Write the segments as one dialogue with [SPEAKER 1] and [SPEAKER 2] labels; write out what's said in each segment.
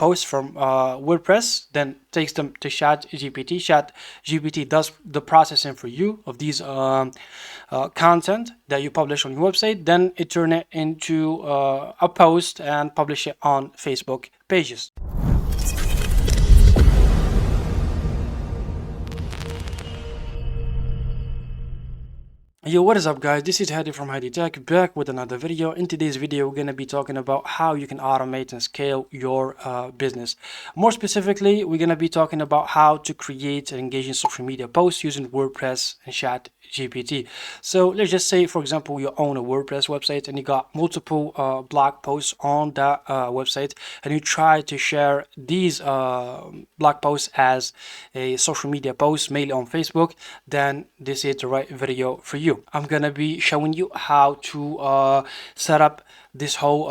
[SPEAKER 1] posts from WordPress, then takes them to ChatGPT. ChatGPT does the processing for you of these content that you publish on your website. Then it turn it into a post and publish it on Facebook pages. Yo, what is up guys, this is Hadi from Hadi Tech, back with another video. In today's video we're going to be talking about how you can automate and scale your business. More specifically, we're going to be talking about how to create and engage in social media posts using WordPress and ChatGPT. So let's just say, for example, you own a WordPress website and you got multiple blog posts on that website, and you try to share these blog posts as a social media post, mainly on Facebook. Then this is the right video for you. I'm gonna be showing you how to set up this whole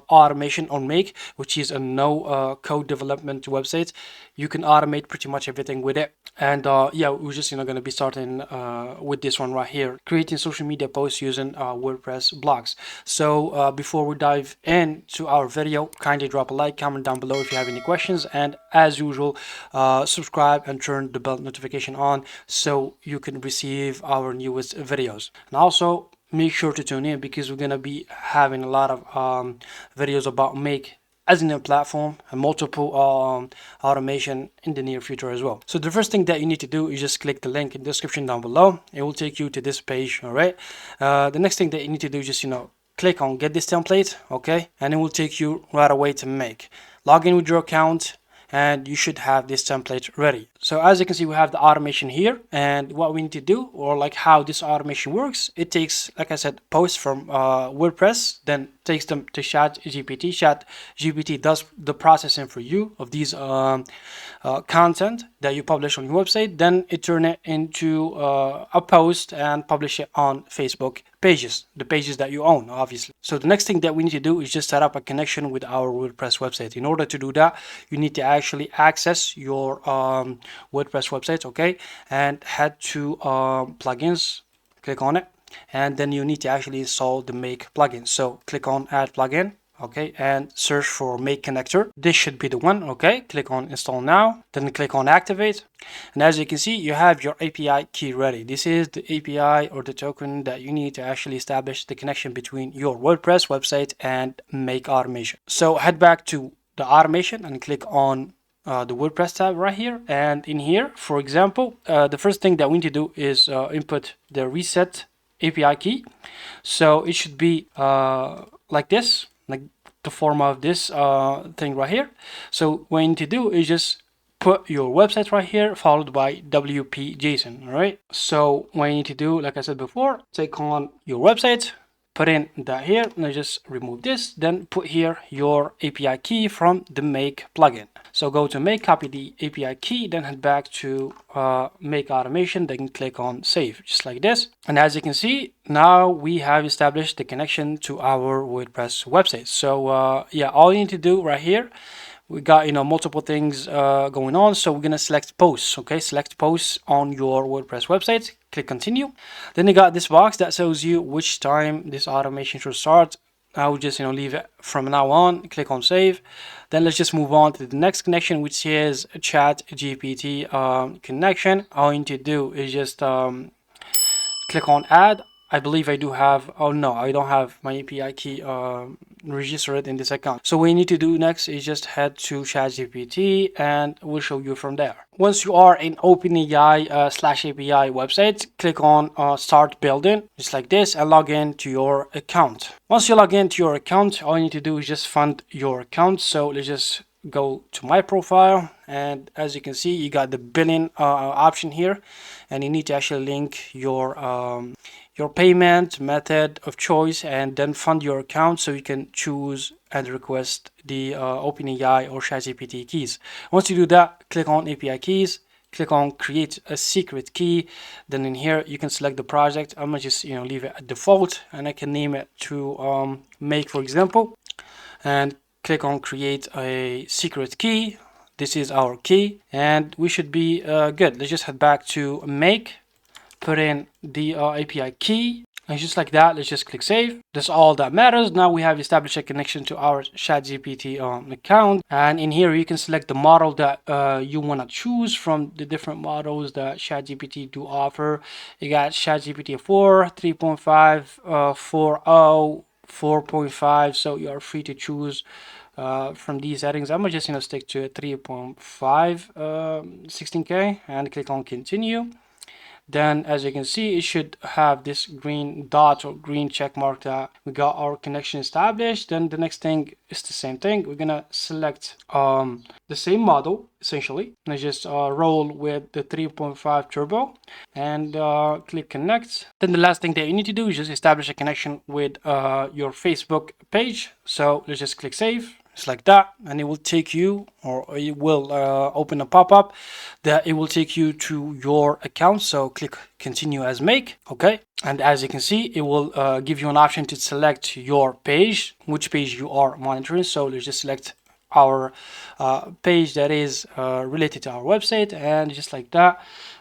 [SPEAKER 1] automation on Make, which is a no code development website. You can automate pretty much everything with it. And yeah, we're just gonna be starting with this one right here, creating social media posts using WordPress blogs. So before we dive into our video, kindly drop a like, comment down below if you have any questions, and as usual, subscribe and turn the bell notification on so you can receive our newest videos. And also make sure to tune in, because we're gonna be having a lot of videos about Make as a new platform and multiple automation in the near future as well. So the first thing that you need to do is just click the link in the description down below. It will take you to this page. All right, the next thing that you need to do is just click on get this template, okay, and it will take you right away to Make. Log in with your account and you should have this template ready. So as you can see, we have the automation here, and what we need to do, or like how this automation works, it takes, like I said, posts from WordPress, then takes them to ChatGPT. ChatGPT does the processing for you of these content that you publish on your website. Then it turn it into a post and publish it on Facebook pages, the pages that you own, obviously. So the next thing that we need to do is just set up a connection with our WordPress website. In order to do that, you need to actually access your WordPress website, okay, and head to plugins, click on it, and then you need to actually install the Make plugin. So click on add plugin, okay, and search for Make connector. This should be the one, okay. Click on install now, then click on activate, and as you can see, you have your API key ready. This is the API or the token that you need to actually establish the connection between your WordPress website and Make automation. So head back to the automation and click on the WordPress tab right here, and in here, for example, the first thing that we need to do is input the reset API key. So it should be like this, like the form of this thing right here. So what you need to do is just put your website right here, followed by WP JSON. All right, so what you need to do, like I said before, take on your website, put in that here, and I just remove this, then put here your API key from the Make plugin. So go to Make, copy the API key, then head back to Make automation, then click on save, just like this. And as you can see, now we have established the connection to our WordPress website. So yeah, all you need to do right here, we got multiple things going on. So we're gonna select posts, okay, select posts on your WordPress website, click continue. Then you got this box that shows you which time this automation should start. I will just leave it from now on, click on save. Then let's just move on to the next connection, which is a ChatGPT connection. All you need to do is just click on add. I believe I do have, oh no, I don't have my API key registered in this account. So what you need to do next is just head to ChatGPT and we'll show you from there. Once you are in OpenAI /API website, click on start building, just like this, and log in to your account. Once you log into your account, all you need to do is just fund your account. So let's just go to my profile, and as you can see, you got the billing option here, and you need to actually link your payment method of choice and then fund your account, so you can choose and request the OpenAI or ChatGPT keys. Once you do that, click on API keys, click on create a secret key. Then in here you can select the project. I'm gonna just leave it at default, and I can name it to Make, for example, and click on create a secret key. This is our key, and we should be good. Let's just head back to Make, put in the API key, And just like that, let's just click save. That's all that matters. Now we have established a connection to our ChatGPT account. And in here, you can select the model that you want to choose from the different models that ChatGPT do offer. You got ChatGPT 4, 3.5, 4.0, 4.5. So you are free to choose from these settings. I'm gonna just stick to 3.5 16K and click on continue. Then as you can see, it should have this green dot or green check mark that we got our connection established. Then the next thing is the same thing. We're gonna select the same model essentially, and just roll with the 3.5 turbo and click connect. Then the last thing that you need to do is just establish a connection with your Facebook page. So let's just click save. It's like that, and it will take you, or it will open a pop-up that it will take you to your account. So click continue as make. Okay, and as you can see, it will give you an option to select your page, which page you are monitoring. So let's just select our page that is related to our website, and just like that,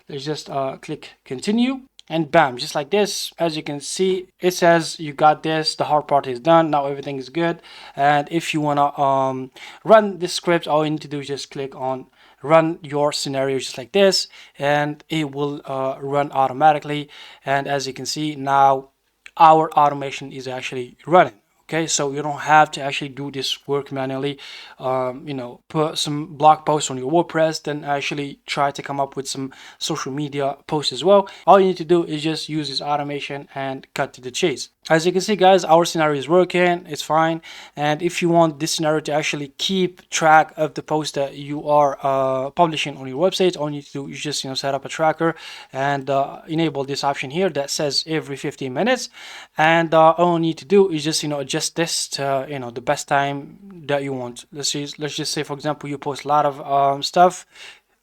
[SPEAKER 1] let's just click continue. And bam, just like this, as you can see, it says you got this, the hard part is done, now everything is good. And if you want to run this script, all you need to do is just click on run your scenario just like this, and it will run automatically. And as you can see, now our automation is actually running. Okay, so you don't have to actually do this work manually. Put some blog posts on your WordPress, then actually try to come up with some social media posts as well. All you need to do is just use this automation and cut to the chase. As you can see, guys, our scenario is working, it's fine. And if you want this scenario to actually keep track of the posts that you are publishing on your website, all you need to do is just set up a tracker and enable this option here that says every 15 minutes. And all you need to do is just adjust this to the best time that you want. Let's just say, for example, you post a lot of stuff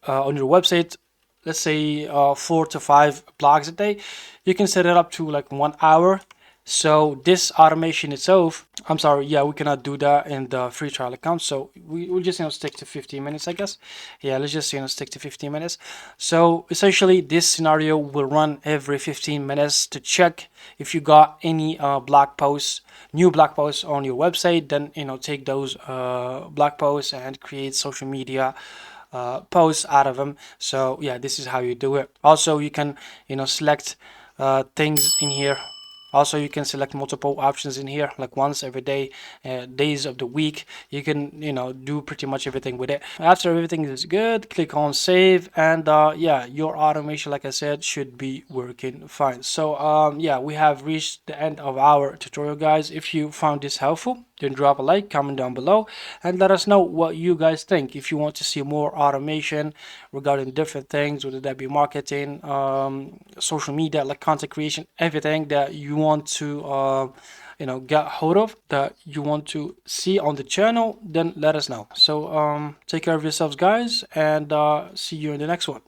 [SPEAKER 1] on your website. Let's say 4 to 5 blogs a day. You can set it up to like 1 hour. So this automation itself, I'm sorry, yeah, we cannot do that in the free trial account. So we'll just stick to 15 minutes, I guess. Yeah, let's just stick to 15 minutes. So essentially, this scenario will run every 15 minutes to check if you got any blog posts, new blog posts on your website. Then take those blog posts and create social media posts out of them. So yeah, this is how you do it. Also, you can select things in here. Also, you can select multiple options in here, like once every day, days of the week. You can, do pretty much everything with it. After everything is good, click on save, and yeah, your automation, like I said, should be working fine. So yeah, we have reached the end of our tutorial, guys. If you found this helpful, then drop a like, comment down below, and let us know what you guys think. If you want to see more automation regarding different things, whether that be marketing, social media, like content creation, everything that you want to get hold of, that you want to see on the channel, then let us know. So take care of yourselves, guys, and see you in the next one.